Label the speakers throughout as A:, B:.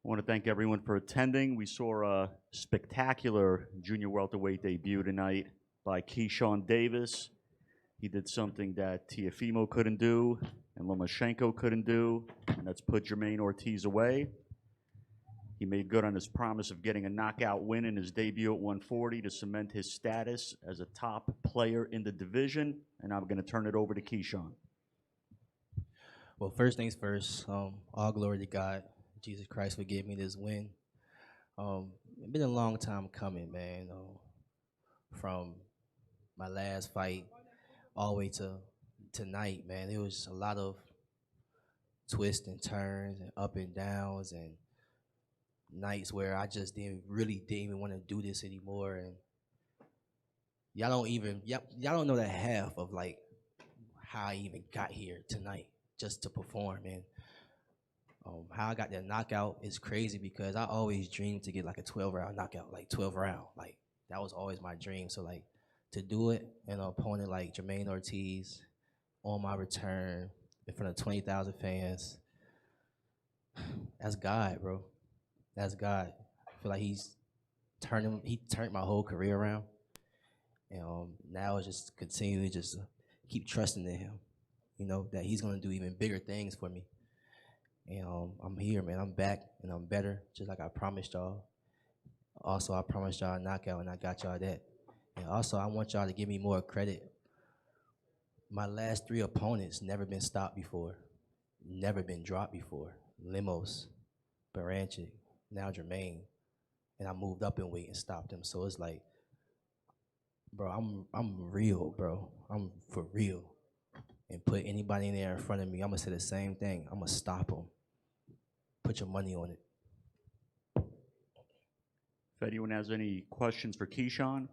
A: I want to thank everyone for attending. We saw a spectacular junior welterweight debut tonight by Keyashan Davis. He did something that Teofimo couldn't do and Lomachenko couldn't do, and that's put Jermaine Ortiz away. He made good on his promise of getting a knockout win in his debut at 140 to cement his status as a top player in the division, and I'm going to turn it over to Keyashan.
B: Well, first things first, all glory to God. Jesus Christ for giving me this win. It's been a long time coming, man. From my last fight all the way to tonight, man. There was a lot of twists and turns and up and downs and nights where I just didn't even want to do this anymore. And y'all don't know the half of like how I even got here tonight just to perform. And how I got that knockout is crazy because I always dreamed to get like a 12-round knockout, like 12 round. Like that was always my dream. So like to do it in an opponent like Jermaine Ortiz on my return in front of 20,000 fans, that's God, bro. That's God. I feel like he turned my whole career around. And now it's just continue to just keep trusting in him, you know, that he's gonna do even bigger things for me. And I'm here, man. I'm back, and I'm better, just like I promised y'all. Also, I promised y'all a knockout, and I got y'all that. And also, I want y'all to give me more credit. My last 3 opponents never been stopped before, never been dropped before. Limos, Baranchik, now Jermaine, and I moved up in weight and stopped him. So it's like, bro, I'm real, bro. I'm for real. And put anybody in there in front of me, I'm gonna say the same thing. I'm gonna stop them. Put your money on it.
A: If anyone has any questions for Keyashan?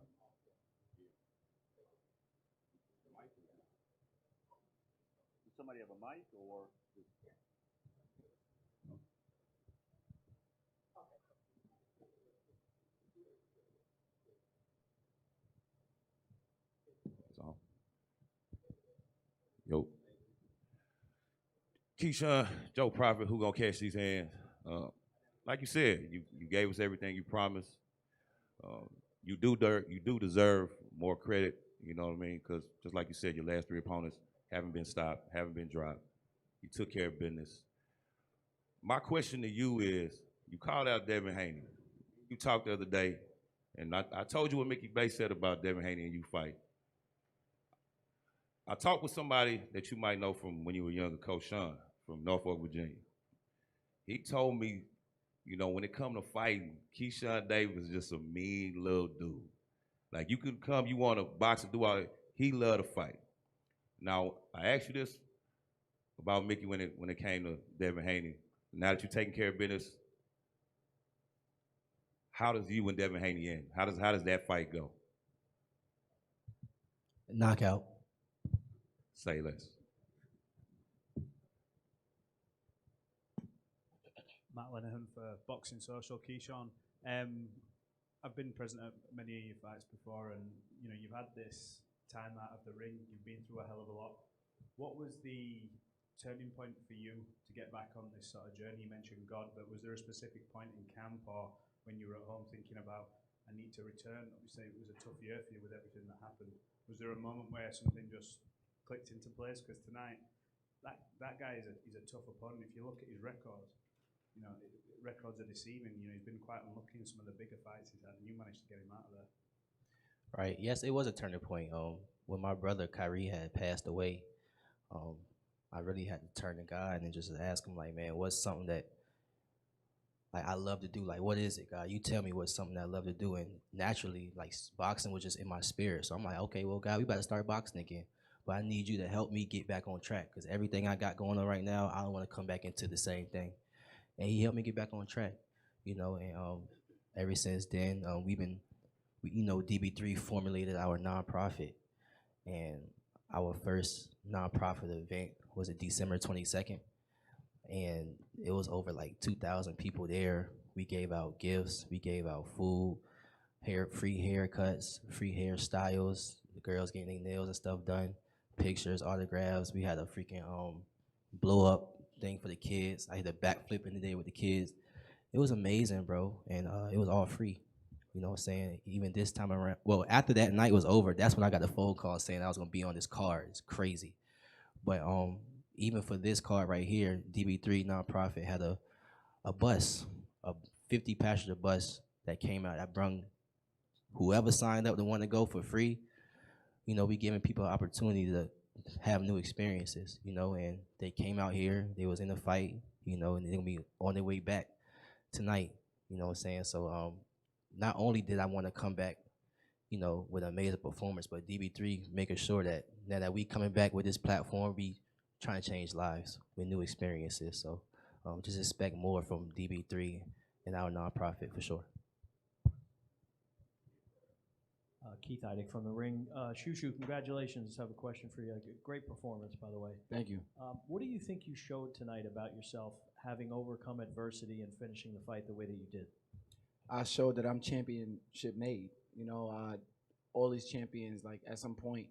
A: Does somebody have a mic or?
C: Yo. Keyashan, Joe Prophet, who gonna catch these hands? Like you said, you gave us everything you promised. You do deserve more credit. You know what I mean? Because just like you said, your last 3 opponents haven't been stopped, haven't been dropped. You took care of business. My question to you is: you called out Devin Haney. You talked the other day, and I told you what Mickey Bay said about Devin Haney and you fight. I talked with somebody that you might know from when you were younger, Coach Sean from Norfolk, Virginia. He told me, you know, when it come to fighting, Keyashan Davis is just a mean little dude. Like you could come, you want to box and do all that. He love to fight. Now I asked you this about Mickey when it came to Devin Haney. Now that you're taking care of business, how does you and Devin Haney end? How does that fight go?
B: Knockout.
C: Say less.
D: Matt Lenehan for Boxing Social. Keyashan, I've been present at many of your fights before, and you know you've had this time out of the ring. You've been through a hell of a lot. What was the turning point for you to get back on this sort of journey? You mentioned God, but was there a specific point in camp or when you were at home thinking about I need to return? Obviously, it was a tough year for you with everything that happened. Was there a moment where something just clicked into place? Because tonight, that guy is a tough opponent. If you look at his records, you know, records are deceiving. You know, he's been quite unlucky in some of the bigger fights he's had, and you managed to get him out of there.
B: Right. Yes, it was a turning point. When my brother Kyrie had passed away, I really had to turn to God and just ask him, like, man, what's something that like I love to do? Like, what is it, God? You tell me what's something that I love to do. And naturally, like boxing was just in my spirit. So I'm like, okay, well, God, we better start boxing again. But I need you to help me get back on track because everything I got going on right now, I don't want to come back into the same thing. And he helped me get back on track, you know. And ever since then, DB3 formulated our nonprofit, and our first nonprofit event was December 22nd, and it was over like 2,000 people there. We gave out gifts, we gave out food, free haircuts, free hairstyles. The girls getting their nails and stuff done, pictures, autographs. We had a freaking blow up thing for the kids. I hit a backflip in the day with the kids. It was amazing, bro, and it was all free. You know what I'm saying? Even this time around, well, after that night was over, that's when I got the phone call saying I was gonna be on this card. It's crazy. But even for this card right here, DB3 nonprofit had a bus, a 50-passenger bus that came out. That brung whoever signed up to want to go for free. You know, we giving people an opportunity to have new experiences. You know, and they came out here. They was in a fight. You know, and they're gonna be on their way back tonight. You know what I'm saying? So not only did I want to come back, you know, with an amazing performance, but DB3 making sure that now that we coming back with this platform, we trying to change lives with new experiences. So just expect more from DB3 and our nonprofit for sure.
E: Keith Heidick from the ring. Shushu, congratulations. I have a question for you. Great performance, by the way.
F: Thank you.
E: What do you think you showed tonight about yourself, having overcome adversity and finishing the fight the way that you did?
F: I showed that I'm championship made. You know, all these champions, like at some point,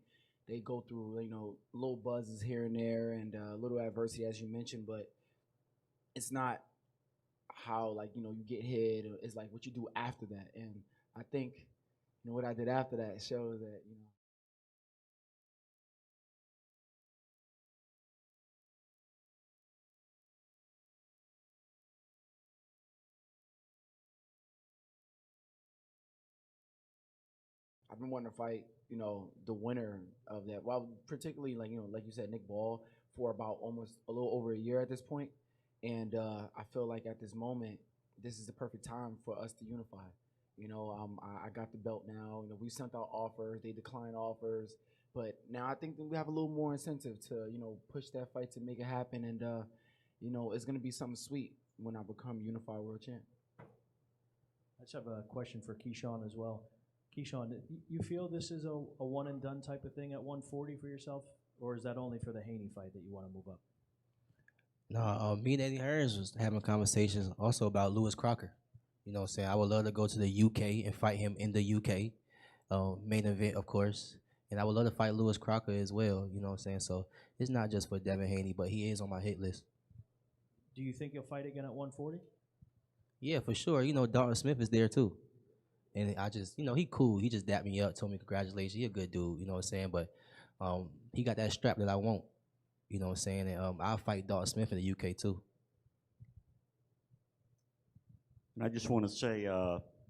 F: they go through, you know, little buzzes here and there and little adversity, as you mentioned, but it's not how, like, you know, you get hit. It's like what you do after that. And I think, you know, what I did after that shows that, you know, I've been wanting to fight, you know, the winner of that. Well, particularly, like, you know, like you said, Nick Ball, for about almost a little over a year at this point. And I feel like at this moment, this is the perfect time for us to unify. You know, I got the belt now. You know, we sent out offers, they declined offers, but now I think that we have a little more incentive to, you know, push that fight to make it happen. And you know, it's gonna be something sweet when I become unified world champ.
E: I just have a question for Keyashan as well. Keyashan, you feel this is a one and done type of thing at 140 for yourself, or is that only for the Haney fight that you want to move up?
B: No, me and Eddie Hearns was having conversations also about Lewis Crocker. You know what I'm saying? I would love to go to the UK and fight him in the UK, main event, of course. And I would love to fight Lewis Crocker as well, you know what I'm saying? So it's not just for Devin Haney, but he is on my hit list.
E: Do you think you'll fight again at 140?
B: Yeah, for sure. You know, Dalton Smith is there too. And I just, you know, he cool. He just dapped me up, told me congratulations. He a good dude, you know what I'm saying? But he got that strap that I want, you know what I'm saying? And I'll fight Dalton Smith in the UK too.
A: And I just want to say,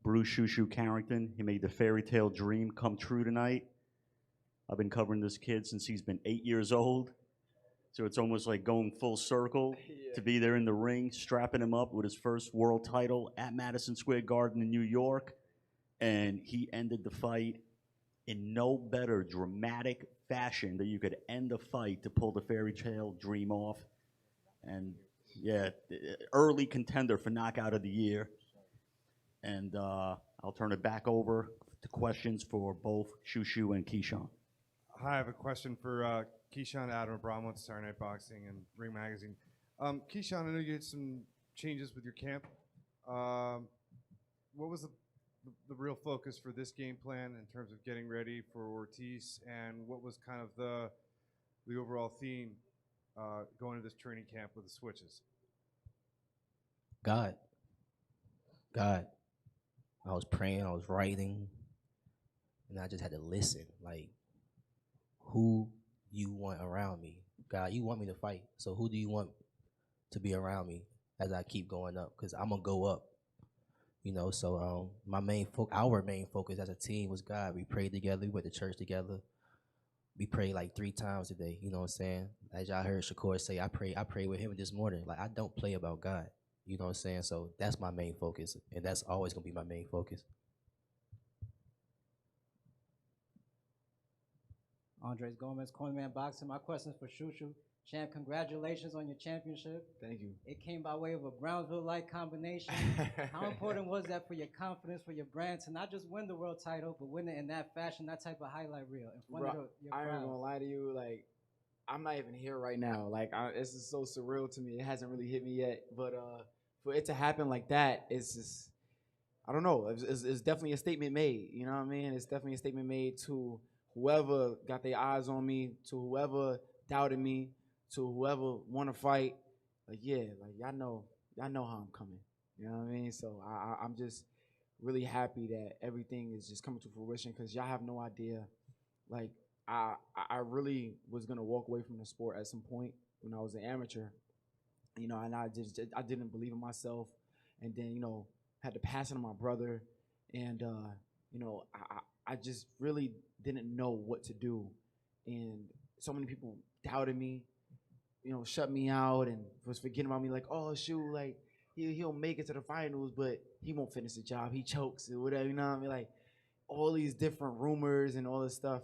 A: Bruce Shushu Carrington, he made the fairy tale dream come true tonight. I've been covering this kid since he's been 8 years old. So it's almost like going full circle to be there in the ring, strapping him up with his first world title at Madison Square Garden in New York. And he ended the fight in no better dramatic fashion that you could end the fight to pull the fairy tale dream off. And yeah, early contender for knockout of the year. And I'll turn it back over to questions for both Shushu and Keyashan.
G: Hi, I have a question for Keyashan, Adam Abramowitz, Saturday Night Boxing and Ring Magazine. Keyashan, I know you had some changes with your camp. What was the real focus for this game plan in terms of getting ready for Ortiz, and what was kind of the overall theme going to this training camp with the switches?
B: God. I was praying, I was writing, and I just had to listen. Like, who you want around me? God, you want me to fight, so who do you want to be around me as I keep going up? Because I'm going to go up. You know, so our main focus as a team was God. We prayed together. We went to church together. We prayed like 3 times a day. You know what I'm saying? As y'all heard Shakur say, I prayed with him this morning. Like, I don't play about God. You know what I'm saying? So that's my main focus, and that's always going to be my main focus.
H: Andres Gomez, Cornerman Boxing. My question is for Shushu. Champ, congratulations on your championship.
F: Thank you.
H: It came by way of a Brownsville-like combination. How important was that for your confidence, for your brand, to not just win the world title, but win it in that fashion, that type of highlight reel in front of your crowd?
F: I ain't gonna lie to you, like, I'm not even here right now. Like, this is so surreal to me. It hasn't really hit me yet, but for it to happen like that, it's just, I don't know. It's definitely a statement made. You know what I mean? It's definitely a statement made to whoever got their eyes on me, to whoever doubted me, to whoever want to fight, like yeah, like y'all know how I'm coming. You know what I mean? So I'm just really happy that everything is just coming to fruition because y'all have no idea. Like I really was gonna walk away from the sport at some point when I was an amateur, and I didn't believe in myself, and then had the passing of my brother, and I just really didn't know what to do, and so many people doubted me, shut me out and was forgetting about me, like, oh shoot, like he'll make it to the finals, but he won't finish the job, he chokes or whatever, you know what I mean? Like all these different rumors and all this stuff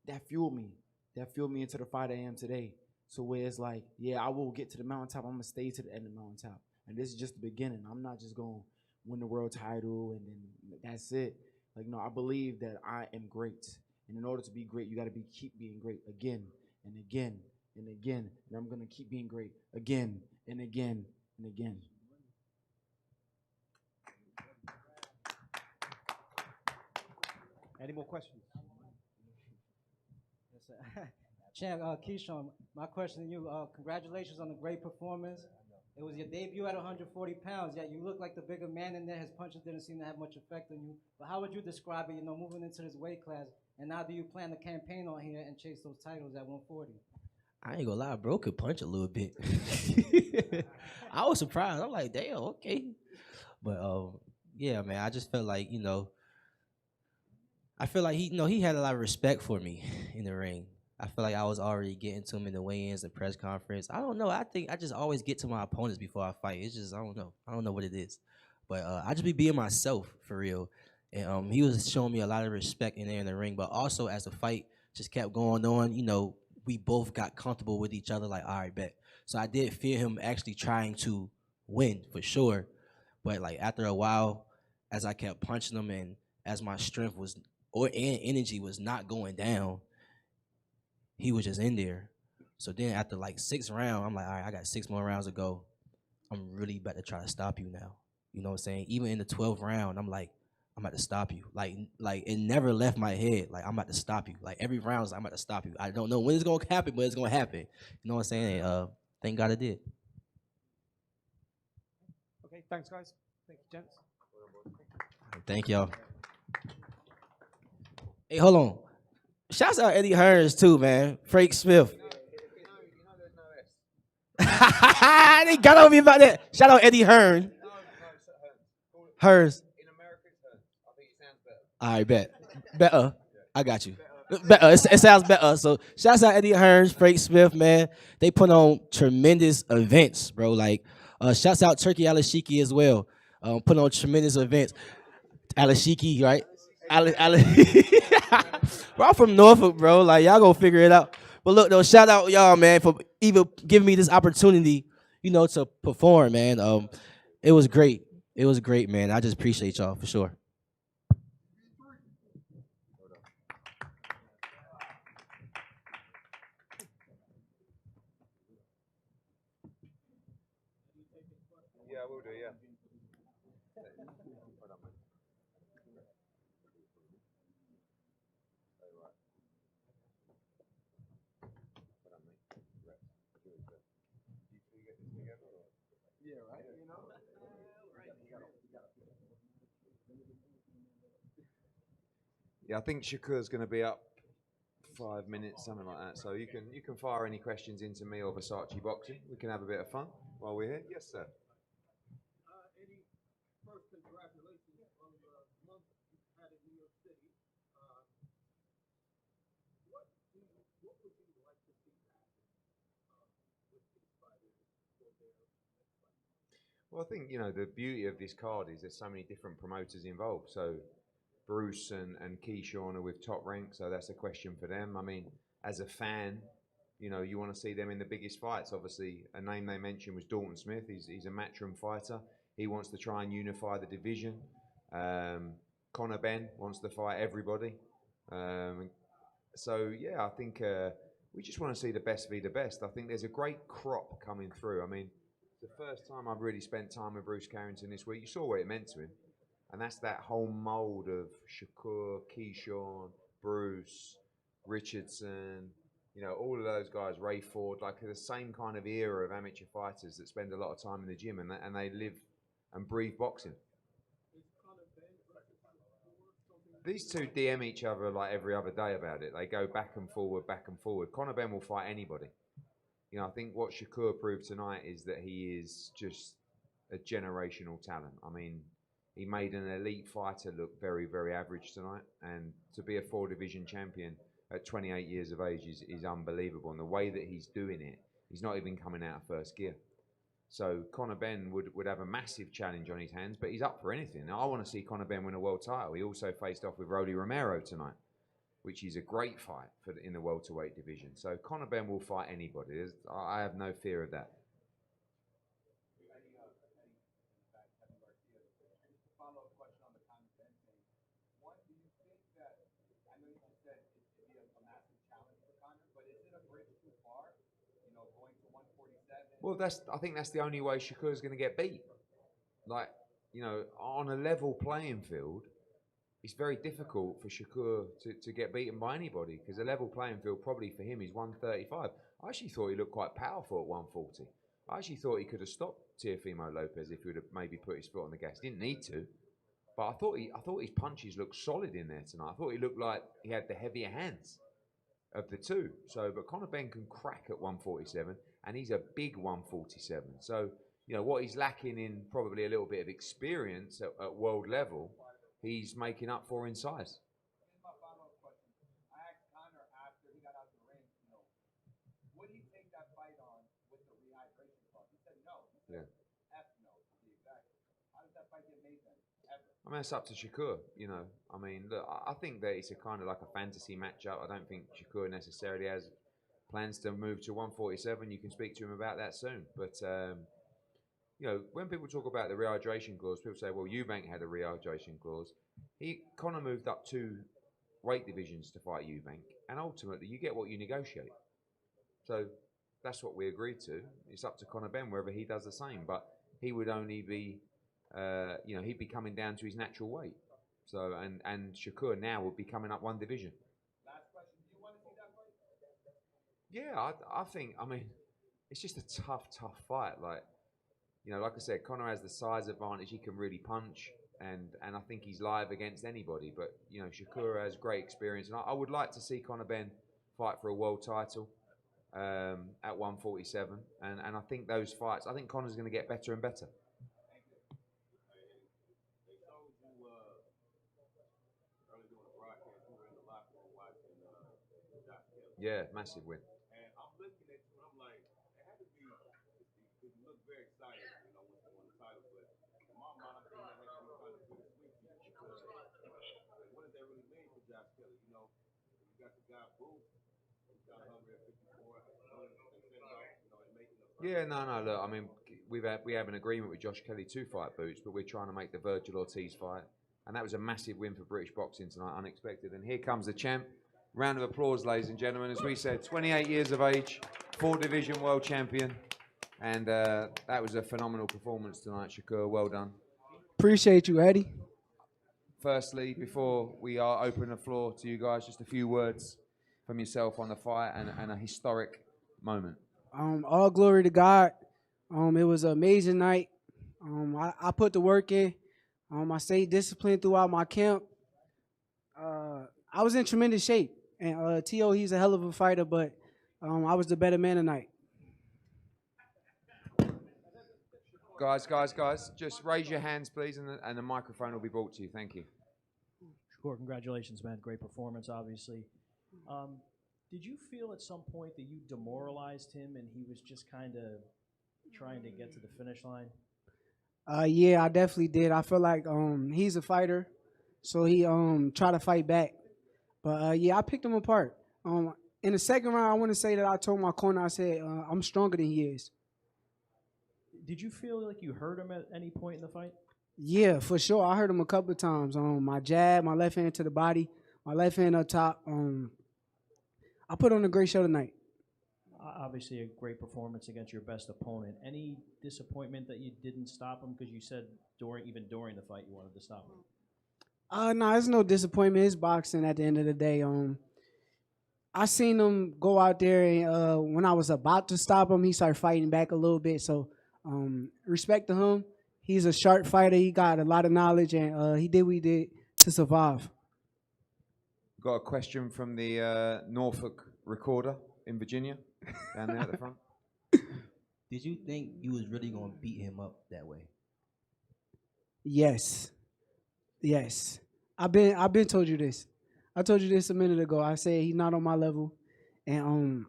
F: that fueled me. That fueled me into the fight I am today. So where it's like, yeah, I will get to the mountaintop. I'm gonna stay to the end of the mountaintop, and this is just the beginning. I'm not just gonna win the world title and then that's it. Like no, I believe that I am great, and in order to be great, you got to keep being great again and again and again. And I'm gonna keep being great again and again and again.
G: Any more questions?
H: Champ, Keyashan, my question to you, congratulations on the great performance. It was your debut at 140 pounds, yet you look like the bigger man in there. His punches didn't seem to have much effect on you. But how would you describe it, moving into this weight class? And now do you plan to campaign on here and chase those titles at 140?
B: I ain't gonna lie, bro could punch a little bit. I was surprised. I'm like, damn, okay. But yeah, man, I just felt like, I feel like he had a lot of respect for me in the ring. I feel like I was already getting to him in the weigh-ins and press conference. I don't know. I think I just always get to my opponents before I fight. It's just I don't know. I don't know what it is, but I just be being myself for real. And he was showing me a lot of respect in there in the ring. But also as the fight just kept going on, we both got comfortable with each other. Like, all right, bet. So I did feel him actually trying to win for sure. But like after a while, as I kept punching him and as my strength was and energy was not going down, he was just in there. So then after like 6 rounds, I'm like, all right, I got 6 more rounds to go. I'm really about to try to stop you now. You know what I'm saying? Even in the 12th round, I'm like, I'm about to stop you. Like it never left my head. Like I'm about to stop you. Like every round, I'm about to stop you. I don't know when it's gonna happen, but it's gonna happen. You know what I'm saying? And, thank God it did.
G: Okay, thanks guys. Thank you, gents.
B: Thank y'all. Hey, hold on. Shouts out Eddie Hearns too, man. Frank Smith. They got on me about that. Shout out Eddie Hearn. Hearns.
I: In America, it's Hearn. I think it sounds better.
B: All right, bet. Better. I got you. Better. It sounds better. So shouts out Eddie Hearns, Frank Smith, man. They put on tremendous events, bro. Like, shouts out Turkey Alashiki as well. Put on tremendous events. Alashiki, right? Bro, I'm from Norfolk, bro. Like, y'all gonna figure it out. But look, though, shout out y'all, man, for even giving me this opportunity, to perform, man. It was great. It was great, man. I just appreciate y'all for sure.
I: Yeah, I will do, yeah. Yeah, I think Shakur's going to be up 5 minutes, something like that. So you can fire any questions into me or Versace Boxing. We can have a bit of fun while we're here. Yes, sir.
J: Eddie, first congratulations on the month you had in New York City. What would you like to see happen with these fighters for their next fight?
I: Well, I think, the beauty of this card is there's so many different promoters involved. So Bruce and Keyashan are with Top Rank, so that's a question for them. I mean, as a fan, you want to see them in the biggest fights. Obviously, a name they mentioned was Dalton Smith. He's a matchroom fighter. He wants to try and unify the division. Conor Benn wants to fight everybody. So, yeah, I think we just want to see the best be the best. I think there's a great crop coming through. I mean, it's the first time I've really spent time with Bruce Carrington this week. You saw what it meant to him. And that's that whole mold of Shakur, Keyashan, Bruce, Richardson, you know, all of those guys, Ray Ford, like the same kind of era of amateur fighters that spend a lot of time in the gym and they live and breathe boxing. These two DM each other like every other day about it. They go back and forward, back and forward. Conor Benn will fight anybody. You know, I think what Shakur proved tonight is that he is just a generational talent. I mean, he made an elite fighter look very, very average tonight. And to be a 4-division champion at 28 years of age is unbelievable. And the way that he's doing it, he's not even coming out of first gear. So Conor Benn would have a massive challenge on his hands, but he's up for anything. Now, I want to see Conor Benn win a world title. He also faced off with Rolly Romero tonight, which is a great fight in the welterweight division. So Conor Benn will fight anybody. I have no fear of that.
J: Follow-up question on the Conor Benn thing. One, do you think that, I know you just said it'd be a massive challenge for Conor, but is it a bridge too far? You know, going to 147?
I: Well, I think that's the only way Shakur's going to get beat. Like, you know, on a level playing field, it's very difficult for Shakur to get beaten by anybody because a level playing field probably for him is 135. I actually thought he looked quite powerful at 140. I actually thought he could have stopped Teofimo Lopez if he would have maybe put his foot on the gas. Didn't need to, but I thought his punches looked solid in there tonight. I thought he looked like he had the heavier hands of the two. So, but Conor Benn can crack at 147, and he's a big 147. So, you know what he's lacking in probably a little bit of experience at world level, he's making up for in size.
J: Here's my follow-up question. I asked Conor after he got out the ring, you know, would he take that fight on with the rehydration clause? He said no. He said F no, to be exact. How does that fight get made then? Ever?
I: I mean, it's up to Shakur, you know. I mean, look, I think that it's a kind of like a fantasy matchup. I don't think Shakur necessarily has plans to move to 147. You can speak to him about that soon. But, you know, when people talk about the rehydration clause, people say, well, Eubank had a rehydration clause. Conor moved up 2 weight divisions to fight Eubank, and ultimately you get what you negotiate. So that's what we agreed to. It's up to Conor Benn whether he does the same, but he would only be, you know, he'd be coming down to his natural weight. So, and Shakur now would be coming up 1 division.
J: Last question. Do you want to see that fight?
I: Yeah, I think, I mean, it's just a tough fight. Like, you know, like I said, Conor has the size advantage. He can really punch, and I think he's live against anybody. But, you know, Shakur has great experience. And I would like to see Conor Benn fight for a world title at 147. And I think those fights, I think Conor's going to get better and better. Yeah, massive win.
C: And I'm looking at you, and I'm like, it had to be, because you look very excited, you know, when you won the title, but in my mind, I'm thinking that had to be kind of bittersweet for you, because what does that really mean for Josh Kelly? You know, you got the guy Booth, who's kind of hungry at 54, they set it up, you know, and making the
I: Yeah, no, look, I mean, we have an agreement with Josh Kelly to fight Boots, but we're trying to make the Virgil Ortiz fight. And that was a massive win for British boxing tonight, unexpected. And here comes the champ. Round of applause, ladies and gentlemen. As we said, 28 years of age, 4-division world champion. And that was a phenomenal performance tonight, Shakur. Well done.
K: Appreciate you, Eddie.
I: Firstly, before we open the floor to you guys, just a few words from yourself on the fight and a historic moment.
K: All glory to God. It was an amazing night. I put the work in. I stayed disciplined throughout my camp. I was in tremendous shape. And T.O., he's a hell of a fighter, but I was the better man tonight.
I: Guys, just raise your hands, please, and the microphone will be brought to you. Thank you.
E: Shakur, congratulations, man. Great performance, obviously. Did you feel at some point that you demoralized him and he was just kind of trying to get to the finish line?
K: Yeah, I definitely did. I feel like he's a fighter, so he tried to fight back. But, yeah, I picked him apart. In the second round, I want to say that I told my corner, I said, I'm stronger than he is.
E: Did you feel like you hurt him at any point in the fight?
K: Yeah, for sure. I hurt him a couple of times. My jab, my left hand to the body, my left hand up top. I put on a great show tonight.
E: Obviously, a great performance against your best opponent. Any disappointment that you didn't stop him? Because you said even during the fight you wanted to stop him.
K: No, it's no disappointment. It's boxing at the end of the day. I seen him go out there, and when I was about to stop him, he started fighting back a little bit. So, respect to him. He's a sharp fighter. He got a lot of knowledge, and he did what he did to survive.
I: Got a question from the Norfolk recorder in Virginia, down there at the front.
B: Did you think you was really gonna beat him up that way?
K: Yes, yes. I've been told you this. I told you this a minute ago. I said he's not on my level, and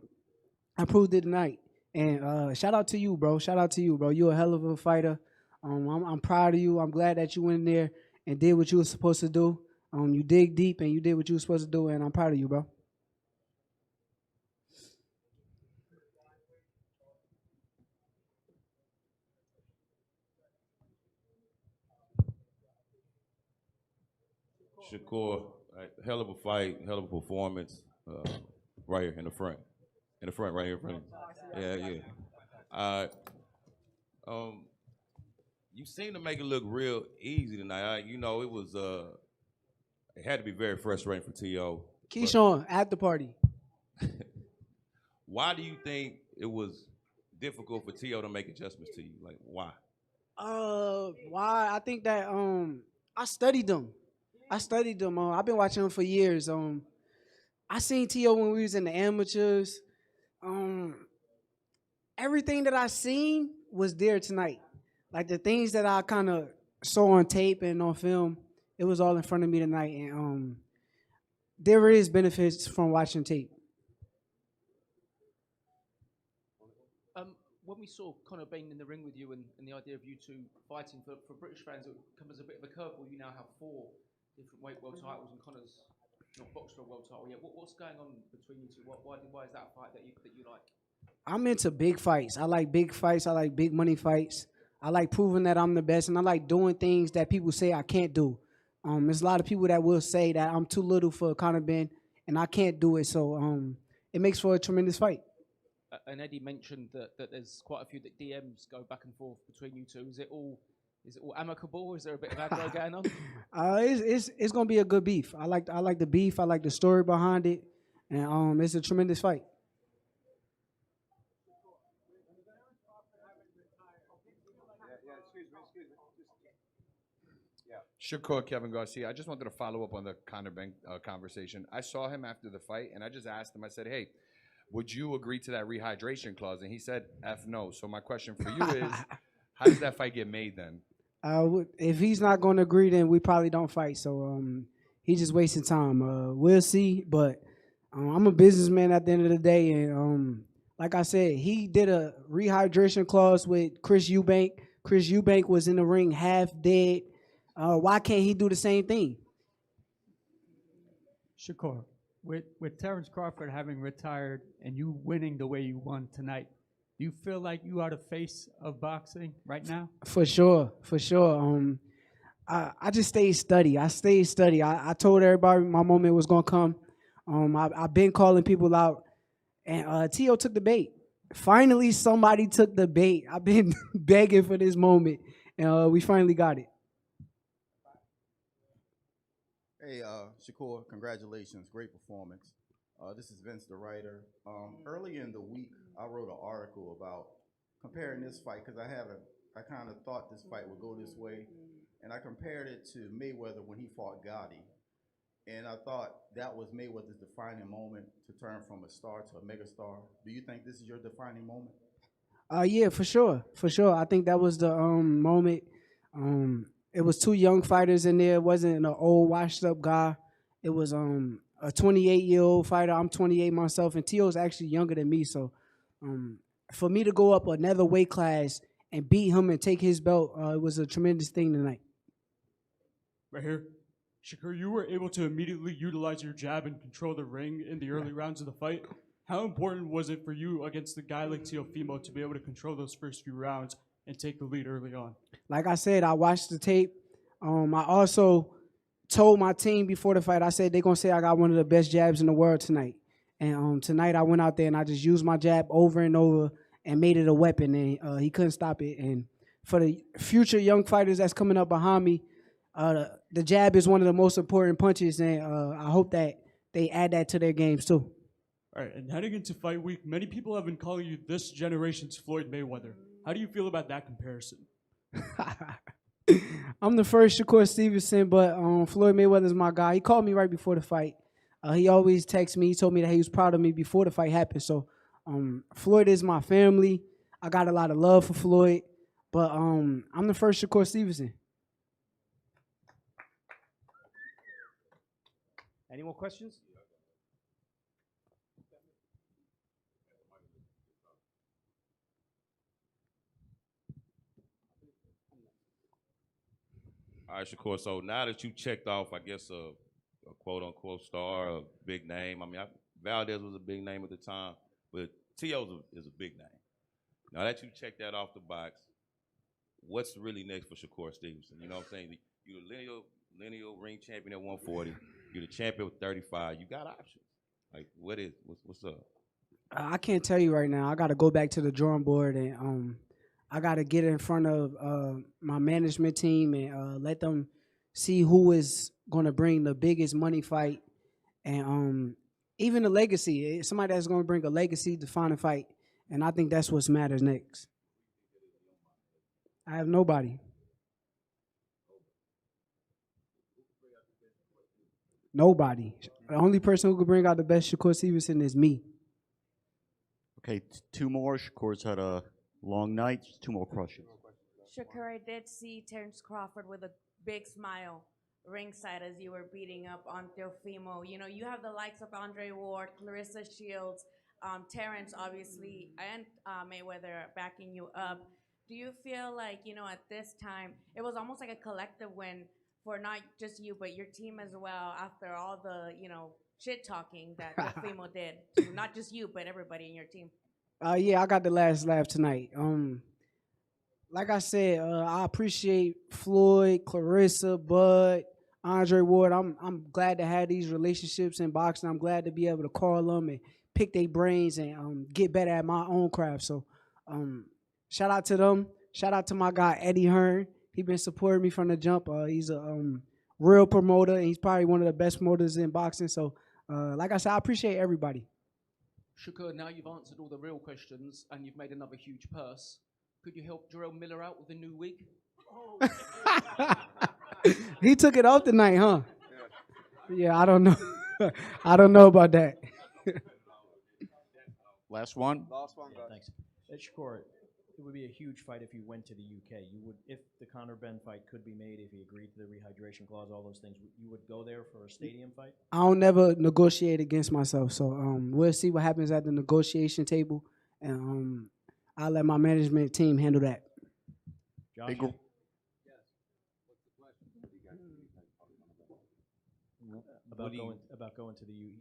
K: I proved it tonight. And shout out to you, bro. Shout out to you, bro. You're a hell of a fighter. I'm proud of you. I'm glad that you went in there and did what you were supposed to do. You dig deep and you did what you were supposed to do, and I'm proud of you, bro.
C: Shakur, hell of a fight, hell of a performance, right here in the front. In the front, right here in front. Yeah. You seem to make it look real easy tonight. You know, it was, it had to be very frustrating for T.O.
K: Keyashan, at the party.
C: Why do you think it was difficult for T.O. to make adjustments to you? Like, why?
K: Why? I think that I studied them. I've been watching him for years. I seen T.O. when we was in the amateurs. Everything that I seen was there tonight. Like the things that I kind of saw on tape and on film, it was all in front of me tonight. And there is benefits from watching tape.
L: When we saw Conor being in the ring with you and the idea of you two fighting, for British fans, it would come as a bit of a curveball. You now have 4 different weight world titles, and Conor's not boxed for a world title yet. What's going on between you two? Why is that a fight that you like? I'm
K: into big fights. I like big fights. I like big money fights. I like proving that I'm the best, and I like doing things that people say I can't do. There's a lot of people that will say that I'm too little for Conor Ben, and I can't do it. So it makes for a tremendous fight.
L: And Eddie mentioned that there's quite a few that DMs go back and forth between you two. Is it all amicable? Is there a bit of aggro going on?
K: It's gonna be a good beef. I like the beef. I like the story behind it, and it's a tremendous fight.
M: Shakur, Kevin Garcia. I just wanted to follow up on the Conor Ben conversation. I saw him after the fight, and I just asked him. I said, "Hey, would you agree to that rehydration clause?" And he said, "F no." So my question for you is, how does that fight get made then?
K: If he's not going to agree, then we probably don't fight. So he's just wasting time. We'll see. But I'm a businessman at the end of the day, and like I said, he did a rehydration clause with Chris Eubank. Chris Eubank was in the ring half dead. Why can't he do the same thing?
N: Shakur, with Terrence Crawford having retired and you winning the way you won tonight, do you feel like you are the face of boxing right now?
K: For sure. I just stayed steady. I told everybody my moment was gonna come. I've been calling people out, and T.O. took the bait. Finally, somebody took the bait. I've been begging for this moment, and we finally got it.
O: Hey, Shakur, congratulations. Great performance. This is Vince, the writer. Early in the week, I wrote an article about comparing this fight because I kind of thought this fight would go this way, and I compared it to Mayweather when he fought Gotti. And I thought that was Mayweather's defining moment to turn from a star to a megastar. Do you think this is your defining moment?
K: Yeah, for sure. I think that was the moment. It was 2 young fighters in there. It wasn't an old, washed-up guy. It was a 28-year-old fighter. I'm 28 myself, and T.O.'s actually younger than me. So for me to go up another weight class and beat him and take his belt, it was a tremendous thing tonight.
D: Right here. Shakur, you were able to immediately utilize your jab and control the ring in the early rounds of the fight. How important was it for you against a guy like Teofimo to be able to control those first few rounds and take the lead early on?
K: Like I said, I watched the tape. I also told my team before the fight, I said they're going to say I got one of the best jabs in the world tonight. And tonight I went out there and I just used my jab over and over and made it a weapon, and he couldn't stop it. And for the future young fighters that's coming up behind me, The jab is one of the most important punches, and I hope that they add that to their games too.
P: All right, and heading into fight week, many people have been calling you this generation's Floyd Mayweather. How do you feel about that comparison?
K: I'm the first Shakur Stevenson, but Floyd Mayweather's my guy. He called me right before the fight. He always texts me. He told me that he was proud of me before the fight happened. So Floyd is my family. I got a lot of love for Floyd, but I'm the first Shakur Stevenson.
Q: Any more questions?
C: All right, Shakur. So now that you checked off, I guess, a quote-unquote star, a big name. I mean, Valdez was a big name at the time, but Teo is a big name. Now that you checked that off the box, what's really next for Shakur Stevenson? You know what I'm saying? You're the lineal ring champion at 140. You're the champion with 35. You got options. Like, what's up?
K: I can't tell you right now. I got to go back to the drawing board, and I got to get in front of my management team and let them see who is going to bring the biggest money fight, and even the legacy. Somebody that's going to bring a legacy-defining fight, and I think that's what matters next. I have nobody. Nobody. The only person who could bring out the best Shakur Stevenson is me.
A: Okay, two more. Shakur's had a long night. Two more questions.
R: Shakur, I did see Terrence Crawford with a big smile ringside as you were beating up on Teofimo. You know, you have the likes of Andre Ward, Clarissa Shields, Terrence, obviously, and Mayweather backing you up. Do you feel like, you know, at this time, it was almost like a collective win for not just you, but your team as well, after all the, you know, shit-talking that Teofimo did to not just you, but everybody in your team?
K: Yeah, I got the last laugh tonight. Like I said, I appreciate Floyd, Clarissa, Bud, Andre Ward. I'm glad to have these relationships in boxing. I'm glad to be able to call them and pick their brains and get better at my own craft. So shout out to them. Shout out to my guy, Eddie Hearn. He's been supporting me from the jump. He's a real promoter, and he's probably one of the best promoters in boxing. So like I said, I appreciate everybody.
L: Shakur, now you've answered all the real questions and you've made another huge purse. Could you help Jarrell Miller out with a new wig?
K: He took it off tonight, huh? Yeah, I don't know. I don't know about that.
A: Last one.
E: Last one, guys. Thanks. Shakur, it would be a huge fight if you went to the UK. You would, if the Conor Benn fight could be made, if he agreed to the rehydration clause, all those things, you would go there for a stadium fight?
K: I don't never negotiate against myself, so we'll see what happens at the negotiation table, and I'll let my management team handle that.
E: Josh? About going to the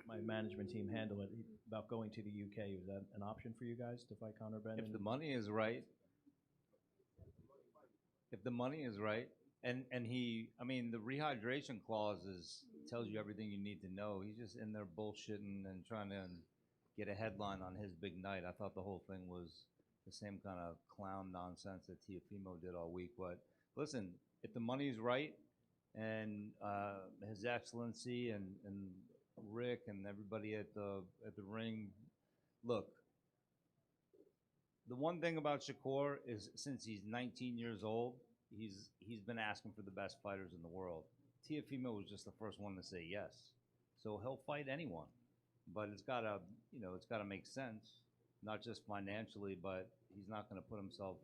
E: my management team handle it. About going to the UK, is that an option for you guys to fight Conor Benn?
S: If the money is right. If the money is right, and he, I mean, the rehydration clause tells you everything you need to know. He's just in there bullshitting and trying to get a headline on his big night. I thought the whole thing was the same kind of clown nonsense that Teofimo did all week. But listen, if the money's right, and His Excellency and Rick and everybody at the ring, look. The one thing about Shakur is, since he's 19 years old, he's been asking for the best fighters in the world. Teofimo was just the first one to say yes, so he'll fight anyone, but it's gotta make sense, not just financially, but he's not gonna put himself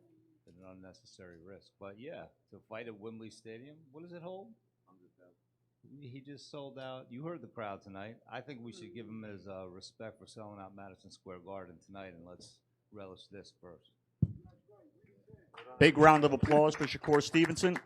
S: at an unnecessary risk. But yeah, to fight at Wembley Stadium, what does it hold? 100,000. He just sold out. You heard the crowd tonight. I think we should give him his respect for selling out Madison Square Garden tonight, and let's relish this first.
A: Big round of applause for Shakur Stevenson.